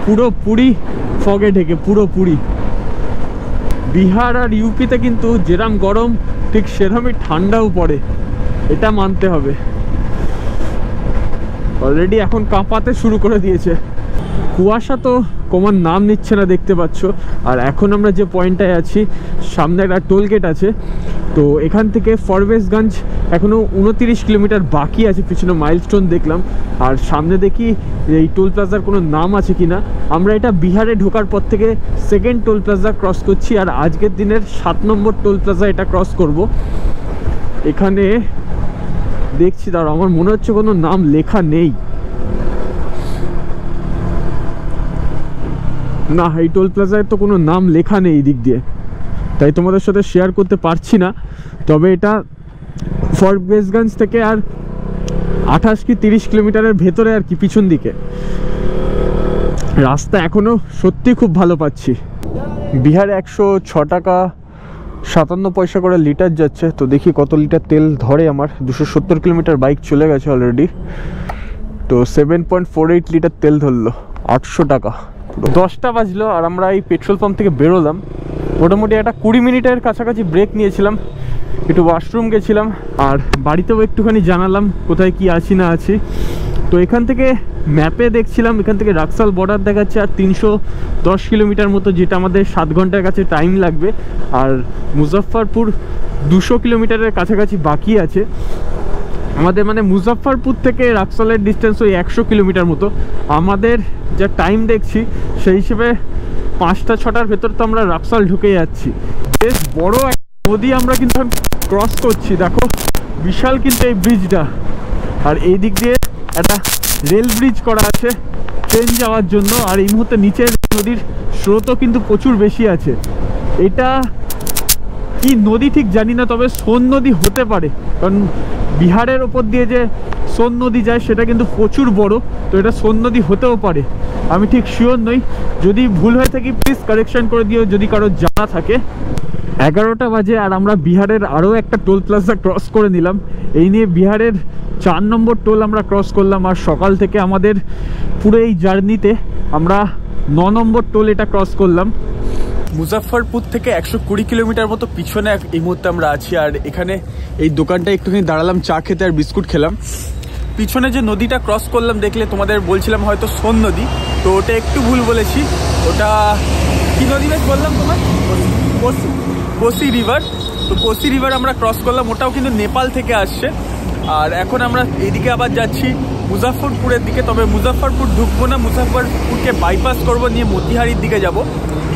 পুরোপুরি ফগে ঢেকে, পুরোপুরি। বিহার আর ইউপিতে কিন্তু যেরম গরম ঠিক সেরমই ঠান্ডাও পড়ে, এটা মানতে হবে। অলরেডি এখন কাঁপাতে শুরু করে দিয়েছে। কুয়াশা তো কমার নাম নিচ্ছে না, দেখতে পাচ্ছ। আর এখন আমরা যে পয়েন্টটায় আছি সামনে একটা টোল গেট আছে। তো এখান থেকে ফরবেজগঞ্জ এখনও 29 কিলোমিটার বাকি আছে, পিছনে মাইলস্টোন দেখলাম। আর সামনে দেখি এই টোল প্লাজার কোনো নাম আছে কি না। আমরা এটা বিহারে ঢোকার পর থেকে সেকেন্ড টোল প্লাজা ক্রস করছি, আর আজকের দিনের 7 নম্বর টোল প্লাজা এটা ক্রস করব। এখানে দেখছি, দাঁড়াও, আমার মনে হচ্ছে কোনো নাম লেখা নেই। না, এই টোল প্লাজায় তো কোনো নাম লেখা নেই এই দিক দিয়ে, তাই তোমাদের সাথে শেয়ার করতে পারছি না। তবে এটা ফরবেজগঞ্জ থেকে আর 28 কি 30 কিলোমিটারের ভেতরে আর কি, পিছন দিকে। রাস্তা এখনও সত্যি খুব ভালো পাচ্ছি। বিহারে 106 টাকা 57 পয়সা করে লিটার যাচ্ছে। তো দেখি কত লিটার তেল ধরে আমার। 270 কিলোমিটার বাইক চলে গেছে অলরেডি। তো 7.48 লিটার তেল ধরলো, 800 টাকা। 10টা বাজলো আর আমরা এই পেট্রোল পাম্প থেকে বেরোলাম। মোটামুটি একটা 20 মিনিটের কাছাকাছি ব্রেক নিয়েছিলাম, একটু ওয়াশরুম গেছিলাম, আর বাড়িতেও একটুখানি জানালাম কোথায় কি আছি না আছি। তো এখান থেকে ম্যাপে দেখছিলাম এখান থেকে রাক্সাল বর্ডার দেখাচ্ছে আর 310 কিলোমিটার মতো, যেটা আমাদের 7 ঘন্টার কাছে টাইম লাগবে। আর মুজফ্ফরপুর 200 কিলোমিটারের কাছাকাছি বাকি আছে। আমাদের মানে মুজাফফরপুর থেকে রাক্সালের ডিস্টেন্স ওই 100 কিলোমিটার মতো। আমাদের যা টাইম দেখছি সেই হিসেবে 5টা-6টার ভেতর তো আমরা রাক্সাল ঢুকে যাচ্ছি। বেশ বড় একটা নদী আমরা কিন্তু ক্রস করছি, দেখো বিশাল কিন্তু এই ব্রিজটা। আর এই দিক দিয়ে একটা রেল ব্রিজ করা আছে ট্রেন যাওয়ার জন্য। আর এই মুহূর্তে নিচের নদীর স্রোতও কিন্তু প্রচুর বেশি আছে। এটা কি নদী ঠিক জানি না, তবে সোন নদী হতে পারে, কারণ বিহারের ওপর দিয়ে যে সোন নদী যায় সেটা কিন্তু প্রচুর বড়, তো এটা সোন নদী হতেও পারে, আমি ঠিক শিওর নই। যদি ভুল হয়ে থাকি প্লিজ কারেকশন করে দিও যদি কারো জানা থাকে। 11টা বাজে আর আমরা বিহারের আরও একটা টোল প্লাজা ক্রস করে নিলাম। এই নিয়ে বিহারের 4 নম্বর টোল আমরা ক্রস করলাম। আর সকাল থেকে আমাদের পুরো এই জার্নিতে আমরা 9 নম্বর টোল এটা ক্রস করলাম। মুজাফফরপুর থেকে 120 কিলোমিটার মতো পিছনে এই মুহূর্তে আমরা আছি। আর এখানে এই দোকানটা একটুখানি দাঁড়ালাম চা খেতে আর বিস্কুট খেলাম। পিছনে যে নদীটা ক্রস করলাম দেখলে তোমাদের বলছিলাম হয়তো সোন নদী, তো ওটা একটু ভুল বলেছি। ওটা কি নদী বেশ বললাম তোমার? কোসি রিভার। তো কোসি রিভার আমরা ক্রস করলাম, ওটাও কিন্তু নেপাল থেকে আসছে। আর এখন আমরা এদিকে আবার যাচ্ছি মুজাফফরপুরের দিকে, তবে মুজাফফরপুর ঢুকবো না, মুজাফফরপুরকে বাইপাস করব, নিয়ে মতিহারির দিকে যাব।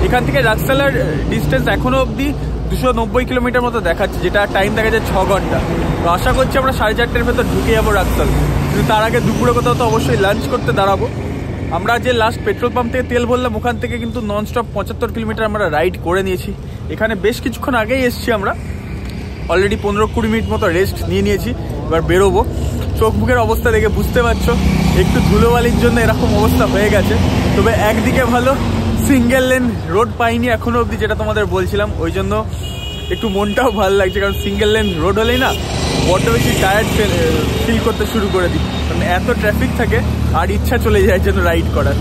এখান থেকে রাক্সালের ডিস্টেন্স এখনও অবধি 290 কিলোমিটার মতো দেখাচ্ছে, যেটা টাইম দেখা যায় 6 ঘন্টা। তো আশা করছি আমরা 4:30টার ভেতর ঢুকে যাবো রাক্সাল। কিন্তু তার আগে দুপুরে কোথাও তো অবশ্যই লাঞ্চ করতে দাঁড়াবো। আমরা যে লাস্ট পেট্রোল পাম্প থেকে তেল ভরলাম ওখান থেকে কিন্তু ননস্টপ 75 কিলোমিটার আমরা রাইড করে নিয়েছি। এখানে বেশ কিছুক্ষণ আগেই এসছি আমরা, অলরেডি 15-20 মিনিট মতো রেস্ট নিয়েছি। এবার বেরোবো। চোখ মুখের অবস্থা দেখে বুঝতে পারছো একটু ধুলোবালির জন্য এরকম অবস্থা হয়ে গেছে। তবে একদিকে ভালো সিঙ্গেল লেন রোড পাইনি এখনো অবধি, যেটা তোমাদের বলছিলাম, ওই জন্য একটু মনটাও ভালো লাগছে। কারণ সিঙ্গেল লেন রোড হলেই না বড্ড বেশি টায়ার্ড ফিল করতে শুরু করে দিই, কারণ এত ট্রাফিক থাকে আর ইচ্ছা চলে যায় যেন রাইড করার।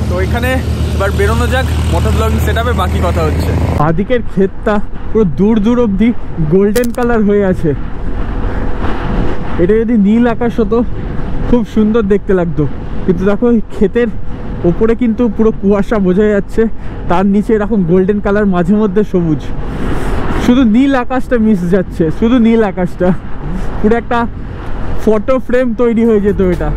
তো এখানে এবার বেরোনো যাক, মোটর ব্লগিং সেটআপে বাকি কথা হচ্ছে। আদিকের ক্ষেতটা পুরো দূর দূর অবধি গোল্ডেন কালার হয়ে আছে। এটা যদি নীল আকাশ হতো খুব সুন্দর দেখতে লাগতো, কিন্তু দেখো ক্ষেতের ওপরে কিন্তু পুরো কুয়াশা বোঝা যাচ্ছে, তার নিচে এরকম গোল্ডেন কালার, মাঝে মধ্যে সবুজ। শুধু নীল আকাশটা মিস যাচ্ছে, শুধু নীল আকাশটা। পুরো একটা ফটো ফ্রেম তৈরি হয়ে যেত এটা।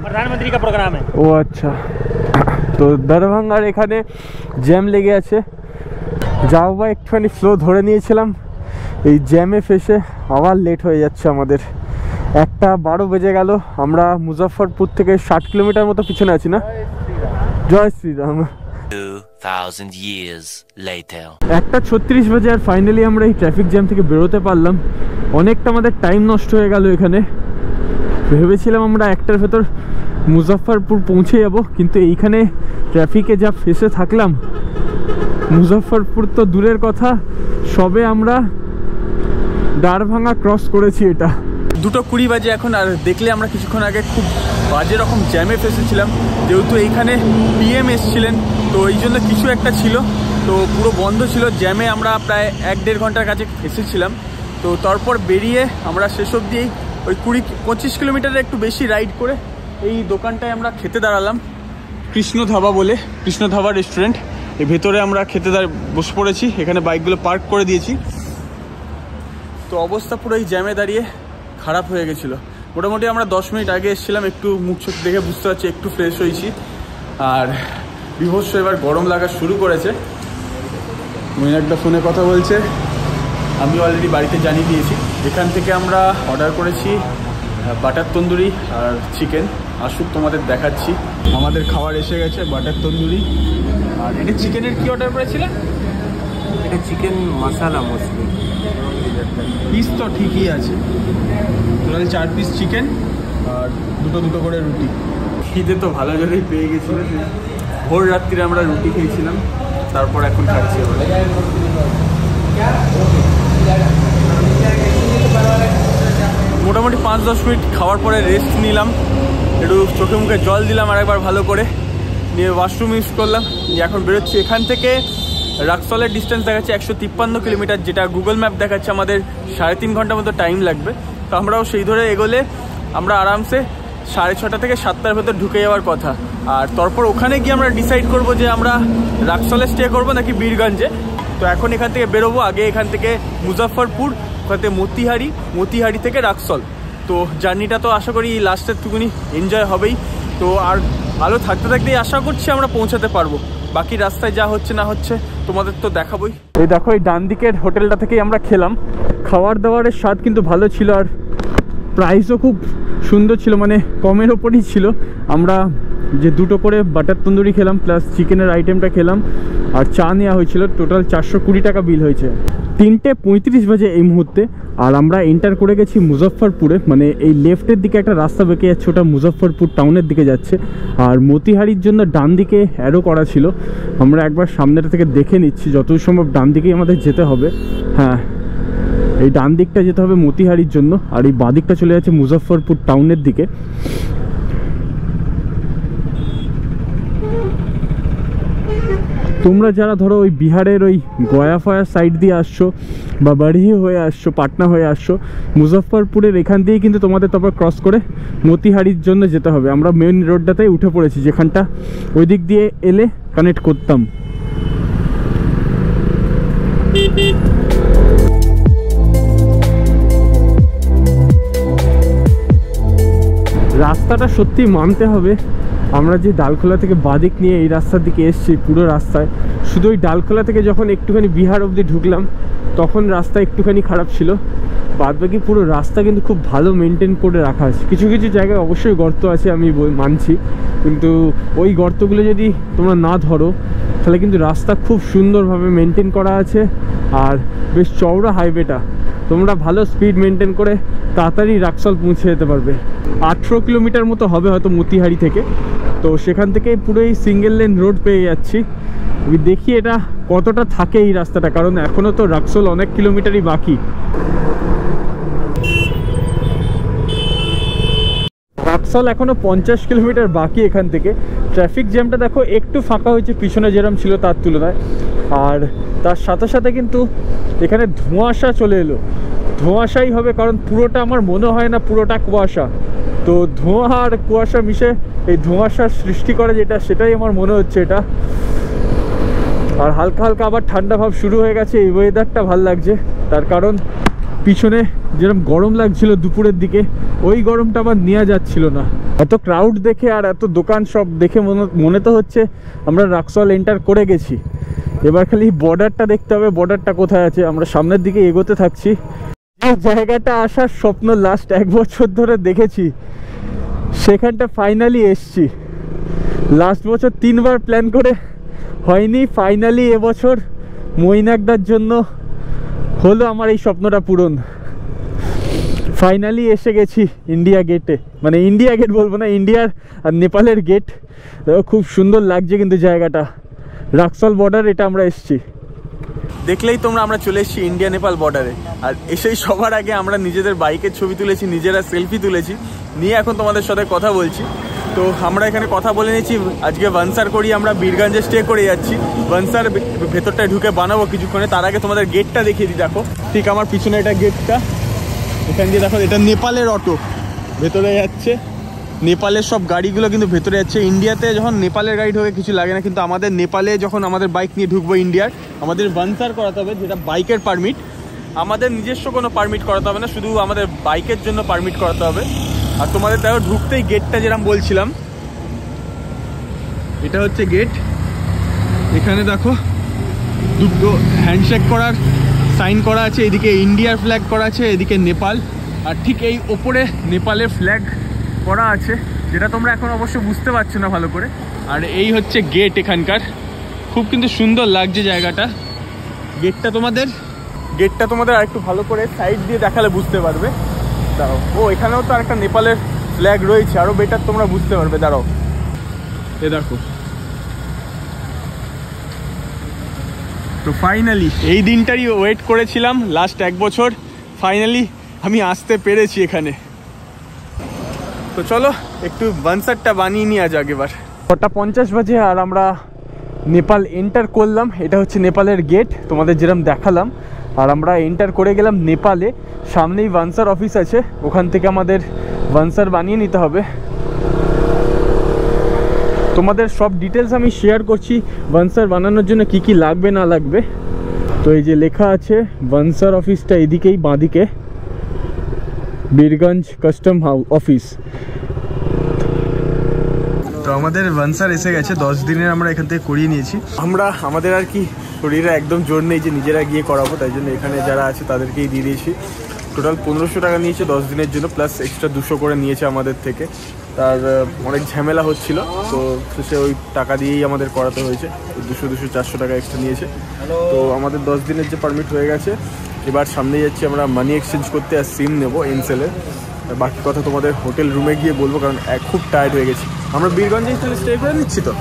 প্রধানমন্ত্রী কা প্রোগ্রাম है। ও আচ্ছা, তো দরভঙ্গার এখানে জ্যাম লেগে আছে। যাও বা একটুখানি ফ্লো ধরে নিয়েছিলাম, এই জ্যামে ফেসে আবার লেট হয়ে যাচ্ছে আমাদের। 1:12 বেজে গেল। আমরা মুজাফফরপুর থেকে 60 কিলোমিটার মতো পিছনে আছি না? জয় শ্রীরাম। 2000 years later 1:36 বাজে আর ফাইনালি আমরা এই ট্রাফিক জ্যাম থেকে বেরোতে পারলাম। অনেকটা আমাদের টাইম নষ্ট হয়ে গেল এখানে। ভেবেছিলাম আমরা 1টার ভেতর মুজাফফরপুর পৌঁছে যাব, কিন্তু এইখানে ট্রাফিকে যা ফেসে থাকলাম, মুজাফফরপুর তো দূরের কথা, সবে আমরা দারভাঙ্গা ক্রস করেছি। এটা 2:20 বাজে এখন। আর দেখলে আমরা কিছুক্ষণ আগে খুব বাজে রকম জ্যামে ফেসেছিলাম, যেহেতু এইখানে পিএম এসছিলেন, তো এই জন্য কিছু একটা ছিল, তো পুরো বন্ধ ছিল। জ্যামে আমরা প্রায় 1-1.5 ঘন্টার কাছে ফেসেছিলাম। তো তারপর বেরিয়ে আমরা শেষ অবধি ওই 20-25 কিলোমিটারের একটু বেশি রাইড করে এই দোকানটায় আমরা খেতে দাঁড়ালাম, কৃষ্ণ ধাবা বলে, কৃষ্ণ ধাবা রেস্টুরেন্ট। এর ভেতরে আমরা খেতে বসে পড়েছি, এখানে বাইকগুলো পার্ক করে দিয়েছি। তো অবস্থা পুরো এই জ্যামে দাঁড়িয়ে খারাপ হয়ে গেছিলো। মোটামুটি আমরা 10 মিনিট আগে এসেছিলাম, একটু মুখ চোখ দেখে বুঝতে পারছি একটু ফ্রেশ হয়েছি। আর বিভৎস এবার গরম লাগা শুরু করেছে। একটা ফোনে কথা বলছে, আমি অলরেডি বাড়িতে জানিয়ে দিয়েছি। এখান থেকে আমরা অর্ডার করেছি বাটার তন্দুরি আর চিকেন। আসুক তোমাদের দেখাচ্ছি। আমাদের খাবার এসে গেছে, বাটার তন্দুরি। আর এটা চিকেনের কি অর্ডার করেছিলেন? এটা চিকেন মশালা মোস্টলি। পিস তো ঠিকই আছে, টোটাল 4 পিস চিকেন আর দুটো করে রুটি। খিদে তো ভালো জলেই পেয়ে গেছিল। ভোর রাত্রিরে আমরা রুটি খেয়েছিলাম, তারপর এখন খাচ্ছি। মোটামুটি 5-10 মিনিট খাওয়ার পরে রেস্ট নিলাম, একটু চোখে মুখে জল দিলাম আর একবার ভালো করে, নিয়ে ওয়াশরুম ইউজ করলাম, নিয়ে এখন বেরোচ্ছি। এখান থেকে রাক্সলের ডিস্টেন্স দেখাচ্ছে 153 কিলোমিটার, যেটা গুগল ম্যাপ দেখাচ্ছে আমাদের 3.5 ঘন্টার মতো টাইম লাগবে। তো আমরাও সেই ধরে এগোলে আমরা আরামসে 6:30 থেকে 7টার ভেতর ঢুকে যাওয়ার কথা। আর তারপর ওখানে গিয়ে আমরা ডিসাইড করব যে আমরা রাক্সলে স্টে করবো নাকি বীরগঞ্জে। তো এখন এখান থেকে বেরোবো, আগে এখান থেকে মুজাফফরপুর, ওখান থেকে মতিহারি থেকে রাক্সল। তো জার্নিটা তো আশা করি লাস্টের টুকুনি এনজয় হবেই। তো আর আলো থাকতে থাকতেই আশা করছি আমরা পৌঁছাতে পারবো। বাকি রাস্তায় যা হচ্ছে না হচ্ছে তোমাদের তো দেখাবোই। এই দেখো, এই ডান দিকের হোটেলটা থেকেই আমরা খেলাম। খাবার দাবারের স্বাদ কিন্তু ভালো ছিল, আর প্রাইসও খুব সুন্দর ছিল, মানে কমের ওপরই ছিল। আমরা যে 2টো করে বাটার তন্দুরি খেলাম, প্লাস চিকেনের আইটেমটা খেলাম, আর চা নেওয়া হয়েছিল। টোটাল 420 টাকা বিল হয়েছে। 3:35 বাজে এই মুহূর্তে, আর আমরা এন্টার করে গেছি মুজফ্ফরপুরে। মানে এই লেফটের দিকে একটা রাস্তা বেঁকে যাচ্ছে, ওটা মুজফ্ফরপুর টাউনের দিকে যাচ্ছে। আর মতিহারির জন্য ডান দিকে অ্যারো করা ছিল। আমরা একবার সামনেটা থেকে দেখে নিচ্ছি, যতদূর সম্ভব ডান দিকেই আমাদের যেতে হবে। হ্যাঁ, এই ডান দিকটা যেতে হবে মতিহারির জন্য, আর এই বাঁ দিকটা চলে যাচ্ছে মুজফ্ফরপুর টাউনের দিকে। তোমরা যারা ধরো ওই বিহারের ওই গয়া ফয়া সাইড দিয়ে আসছো, বা বাড়িয়ে হয়ে আসছো, পাটনা হয়ে আসছো, মুজফ্ফরপুরের এখান দিয়েই কিন্তু তোমাদের তারপর ক্রস করে মতিহারির জন্য যেতে হবে। আমরা মেন রোডটাতেই উঠে পড়েছি, যেখানটা ওই দিক দিয়ে এলে কানেক্ট করতাম। রাস্তাটা সত্যি মানতে হবে, আমরা যে ডালখোলা থেকে বাদিক নিয়ে এই রাস্তার দিকে এসছি, পুরো রাস্তায় শুধু ওই ডালখোলা থেকে যখন একটুখানি বিহার অবধি ঢুকলাম তখন রাস্তা একটুখানি খারাপ ছিল। বাদবাকি পুরো রাস্তা কিন্তু খুব ভালো মেনটেন করে রাখা আছে। কিছু কিছু জায়গায় অবশ্যই গর্ত আছে, আমি মানছি, কিন্তু ওই গর্তগুলো যদি তোমরা না ধরো তাহলে কিন্তু রাস্তা খুব সুন্দরভাবে মেনটেন করা আছে। আর বেশ চওড়া হাইওয়েটা, তোমরা ভালো স্পিড মেনটেন করে তাড়াতাড়ি রাক্সল পৌঁছে যেতে পারবে। 18 কিলোমিটার মতো হবে হয়তো মতিহারি থেকে। তো সেখান থেকে পুরোই সিঙ্গেল লেন রোড পেয়ে যাচ্ছি। দেখি এটা কতটা থাকে এই রাস্তাটা, কারণ এখনও তো রাক্সল অনেক কিলোমিটারই বাকি। রাক্সল এখনও 50 কিলোমিটার বাকি এখান থেকে। ট্রাফিক জ্যামটা দেখো একটু ফাঁকা হয়েছে পিছনে যেরকম ছিল তার তুলনায়। আর তার সাথে সাথে কিন্তু এখানে ধোঁয়াশা চলে এলো। ধোঁয়াশাই হবে, কারণ পুরোটা আমার মনে হয় না পুরোটা কুয়াশা। তো ধোঁয়া আর কুয়াশা মিশে এই ধোঁয়াশার সৃষ্টি করে যেটা, সেটাই আমার মনে হচ্ছে এটা। আর হালকা হালকা আবার ঠান্ডা ভাব শুরু হয়ে গেছে। এই ওয়েদারটা ভাল লাগছে, তার কারণ পিছনে যেরকম গরম লাগছিল দুপুরের দিকে, ওই গরমটা আবার নেওয়া যাচ্ছিল না। এত ক্রাউড দেখে আর এত দোকান সব দেখে মনে তো হচ্ছে আমরা রাক্সল এন্টার করে গেছি। এবার খালি বর্ডারটা দেখতে হবে, বর্ডারটা কোথায় আছে। আমরা সামনের দিকে এগোতে থাকছি। যে জায়গাটা আসার স্বপ্ন লাস্ট 1 বছর ধরে দেখেছি, সেখানটা ফাইনালি এসছি। লাস্ট বছর 3বার প্ল্যান করে হয়নি, ফাইনালি এবছর মৈনাকদার জন্য হলো আমার এই স্বপ্নটা পূরণ। ফাইনালি এসে গেছি ইন্ডিয়া গেটে, মানে ইন্ডিয়া গেট বলবো না, ইন্ডিয়ার আর নেপালের গেট। খুব সুন্দর লাগছে কিন্তু জায়গাটা। রাক্সল বর্ডার এটা আমরা এসছি। দেখলেই তোমরা আমরা চলে এসেছি ইন্ডিয়া নেপাল বর্ডারে। আর এসেই সবার আগে আমরা নিজেদের বাইকের ছবি তুলেছি, নিজেরা সেলফি তুলেছি, নিয়ে এখন তোমাদের সাথে কথা বলছি। তো আমরা এখানে কথা বলে নিয়েছি, আজকে ভানসার করি, আমরা বীরগঞ্জে স্টে করে যাচ্ছি। ভানসার ভেতরটায় ঢুকে বানাবো কিছুক্ষণে। তার আগে তোমাদের গেটটা দেখিয়ে দিই। দেখো ঠিক আমার পিছনে এটা গেটটা, এখান দিয়ে দেখো এটা নেপালের অটো ভেতরে যাচ্ছে। নেপালের সব গাড়িগুলো কিন্তু ভেতরে যাচ্ছে। ইন্ডিয়াতে যখন নেপালের গাড়ি ঢোকে কিছু লাগে না, কিন্তু আমাদের নেপালে যখন আমাদের বাইক নিয়ে ঢুকবো ইন্ডিয়ার, আমাদের ভানসার করাতে হবে, যেটা বাইকের পারমিট। আমাদের নিজস্ব কোনো পারমিট করাতে হবে না, শুধু আমাদের বাইকের জন্য পারমিট করাতে হবে। আর তোমাদের দেখো ঢুকতেই গেটটা যেরকম বলছিলাম, এটা হচ্ছে গেট। এখানে দেখো দুটো হ্যান্ডশেক করার সাইন করা আছে, এদিকে ইন্ডিয়ার ফ্ল্যাগ করা আছে, এদিকে নেপাল। আর ঠিক এই ওপরে নেপালের ফ্ল্যাগ করা আছে, যেটা তোমরা এখন অবশ্য বুঝতে পারছো না ভালো করে। আর এই হচ্ছে গেট এখানকার। খুব কিন্তু সুন্দর লাগছে জায়গাটা। গেটটা তোমাদের আর একটু ভালো করে সাইড দিয়ে দেখালে বুঝতে পারবে। দাঁড়াও, ও এখানেও তো আরেকটা নেপালের ফ্ল্যাগ রয়েছে, আরও বেটার তোমরা বুঝতে পারবে। দাঁড়াও, এ দেখো। তো ফাইনালি এই দিনটারই ওয়েট করেছিলাম লাস্ট 1 বছর। ফাইনালি আমি আসতে পেরেছি এখানে। তো চলো একটু ভানসারটা বানিয়ে নিয়ে আজ আগেবার। 9:50 বাজে আর আমরা নেপাল এন্টার করলাম। এটা হচ্ছে নেপালের গেট, তোমাদের যেরকম দেখালাম। আর আমরা এন্টার করে গেলাম নেপালে। সামনেই ভানসার অফিস আছে, ওখান থেকে আমাদের ভানসার বানিয়ে নিতে হবে। তোমাদের সব ডিটেলস আমি শেয়ার করছি ভানসার বানানোর জন্য কি কি লাগবে না লাগবে। তো এই যে লেখা আছে ভানসার অফিসটা এদিকেই বাঁদিকে, বীরগঞ্জ কাস্টম অফিস। তো আমাদের ভানসার এসে গেছে, 10 দিনের আমরা এখান থেকে করিয়ে নিয়েছি। আমাদের আর কি শরীরে একদম জোর নেই যে নিজেরা গিয়ে করাবো, তাই জন্য এখানে যারা আছে তাদেরকেই দিয়ে দিয়েছি। টোটাল 1500 টাকা নিয়েছে 10 দিনের জন্য, প্লাস এক্সট্রা 200 করে নিয়েছে আমাদের থেকে। তার অনেক ঝামেলা হচ্ছিল, তো সে ওই টাকা দিয়েই আমাদের করাতে হয়েছে। 200 400 টাকা এক্সট্রা নিয়েছে। তো আমাদের 10 দিনের যে পারমিট হয়ে গেছে, এবার সামনে যাচ্ছি আমরা মানি এক্সচেঞ্জ করতে আর সিম নেবো এনসেলের। বাকি কথা তোমাদের হোটেল রুমে গিয়ে বলবো, কারণ খুব টায়ার্ড হয়ে গেছি। আমরা বীরগঞ্জেই তাহলে স্টে করে নিচ্ছি তো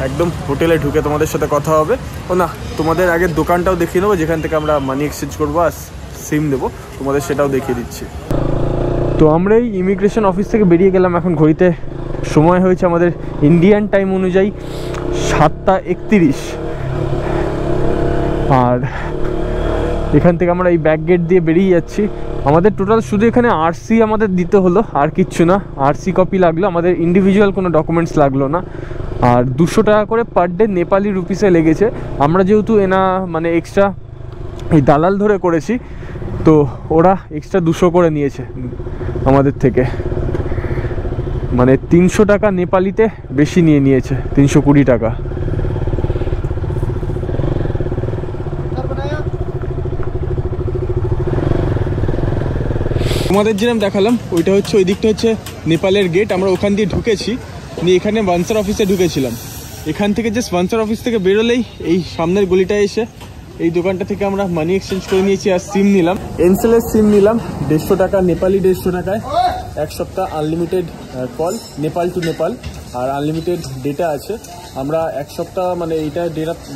একদম হোটেলে ঢুকে তোমাদের সাথে কথা হবে। ও না, তোমাদের আগে দোকানটাও দেখিয়ে নেবো যেখান থেকে আমরা মানি এক্সচেঞ্জ করবো আর সিম দেবো, তোমাদের সেটাও দেখিয়ে দিচ্ছি। তো আমরা এই ইমিগ্রেশন অফিস থেকে বেরিয়ে গেলাম। এখন ঘড়িতে সময় হয়েছে আমাদের ইন্ডিয়ান টাইম অনুযায়ী 7:31, আর এখান থেকে আমরা এই ব্যাক গেট দিয়ে বেরিয়ে যাচ্ছি। আমাদের টোটাল শুধু এখানে আরসি আমাদের দিতে হলো, আর কিচ্ছু না। আরসি কপি লাগলো, আমাদের ইন্ডিভিজুয়াল কোনো ডকুমেন্টস লাগলো না। আর 200 টাকা করে পার ডে নেপালি রুপিসে লেগেছে। আমরা যেহেতু মানে এক্সট্রা এই দালাল ধরে করেছি, তো ওরা এক্সট্রা 200 করে নিয়েছে আমাদের থেকে, মানে 300 টাকা নেপালিতে বেশি নিয়েছে, 320 টাকা। তোমাদের যেরকম দেখালাম ওইটা হচ্ছে, ওই দিকটা হচ্ছে নেপালের গেট। আমরা ওখান দিয়ে ঢুকেছি, নিয়ে এখানে ভানসার অফিসে ঢুকেছিলাম। এখান থেকে জাস্ট ভানসার অফিস থেকে বেরোলেই এই সামনের গলিটায় এসে এই দোকানটা থেকে আমরা মানি এক্সচেঞ্জ করে নিয়েছি আর সিম নিলাম। এনসেলের সিম নিলাম 150 টাকা, নেপালি 150 টাকায় 1 সপ্তাহ unlimited call Nepal to Nepal, আর আনলিমিটেড ডেটা আছে। আমরা 1 সপ্তাহ মানে এইটা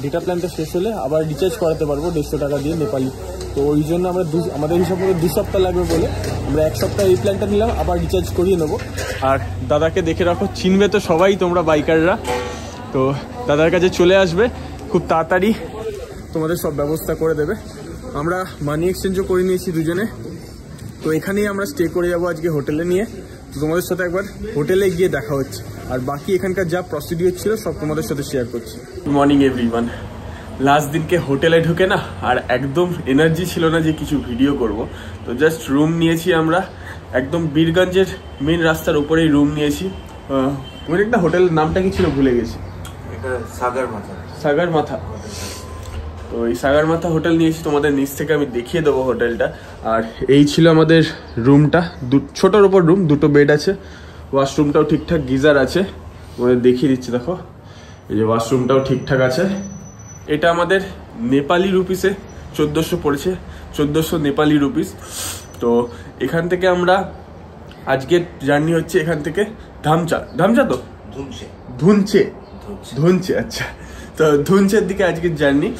ডেটা প্ল্যানটা শেষ হলে আবার রিচার্জ করাতে পারবো 150 টাকা দিয়ে নেপালি। তো ওই জন্য আমরা আমাদের হিসাব করে 2 সপ্তাহ লাগবে বলে আমরা 1 সপ্তাহ এই প্ল্যানটা নিলাম, আবার রিচার্জ করিয়ে নেবো। আর দাদাকে দেখে রাখো, চিনবে তো সবাই তোমরা বাইকাররা, তো দাদার কাছে চলে আসবে খুব তাড়াতাড়ি, তোমাদের সব ব্যবস্থা করে দেবে। আমরা মানি এক্সচেঞ্জও করে নিয়েছি দুজনে। তো এখানেই আমরা স্টে করে যাবো আজকে হোটেলে নিয়ে। তো তোমাদের সাথে একবার হোটেলে গিয়ে দেখা হচ্ছে, আর বাকি এখানকার যা প্রসিডিওর ছিল সব তোমাদের সাথে শেয়ার করছি। Good morning everyone. লাস্ট দিনকে হোটেলে ঢুকে না আর একদম এনার্জি ছিল না যে কিছু ভিডিও করব। তো জাস্ট রুম নিয়েছি আমরা, একদম বীরগঞ্জের মেন রাস্তার উপরেই রুম নিয়েছি। ওই একটা হোটেলের নামটা কি ছিল ভুলে গেছি, সাগর মাথা। তো এই সাগর মাথা হোটেল নিয়েছি, তোমাদের নিচ থেকে আমি দেখিয়ে দেবো হোটেলটা। আর এই ছিল আমাদের রুমটা, ছোটোর ওপর রুম, 2টো বেড আছে, ওয়াশরুমটাও ঠিকঠাক, গিজার আছে, তোমাদের দেখিয়ে দিচ্ছি। দেখো এই যে ওয়াশরুমটাও ঠিকঠাক আছে। এটা আমাদের নেপালি রুপিসে 1400 পড়েছে, 1400 নেপালি রুপিস। তো এখান থেকে আমরা আজকের জার্নি হচ্ছে এখান থেকে ধামচা তো ধুনচে, আচ্ছা। তো ধুনচের দিকে আজকের জার্নি।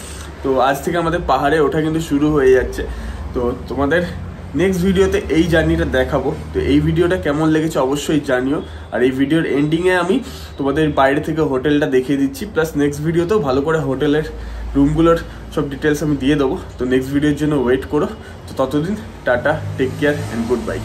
তো আজ থেকে আমাদের পাহাড়ে ওঠা কিন্তু শুরু হয়ে যাচ্ছে। তো তোমাদের নেক্সট ভিডিওতে এই জার্নিটা দেখাবো। তো এই ভিডিওটা কেমন লেগেছে অবশ্যই জানিও। আর এই ভিডিওর এন্ডিংয়ে আমি তোমাদের বাইরে থেকে হোটেলটা দেখিয়ে দিচ্ছি, প্লাস নেক্সট ভিডিওতেও ভালো করে হোটেলের রুমগুলোর সব ডিটেলস আমি দিয়ে দেবো। তো নেক্সট ভিডিওর জন্য ওয়েট করো। তো ততদিন tata, take care and good by.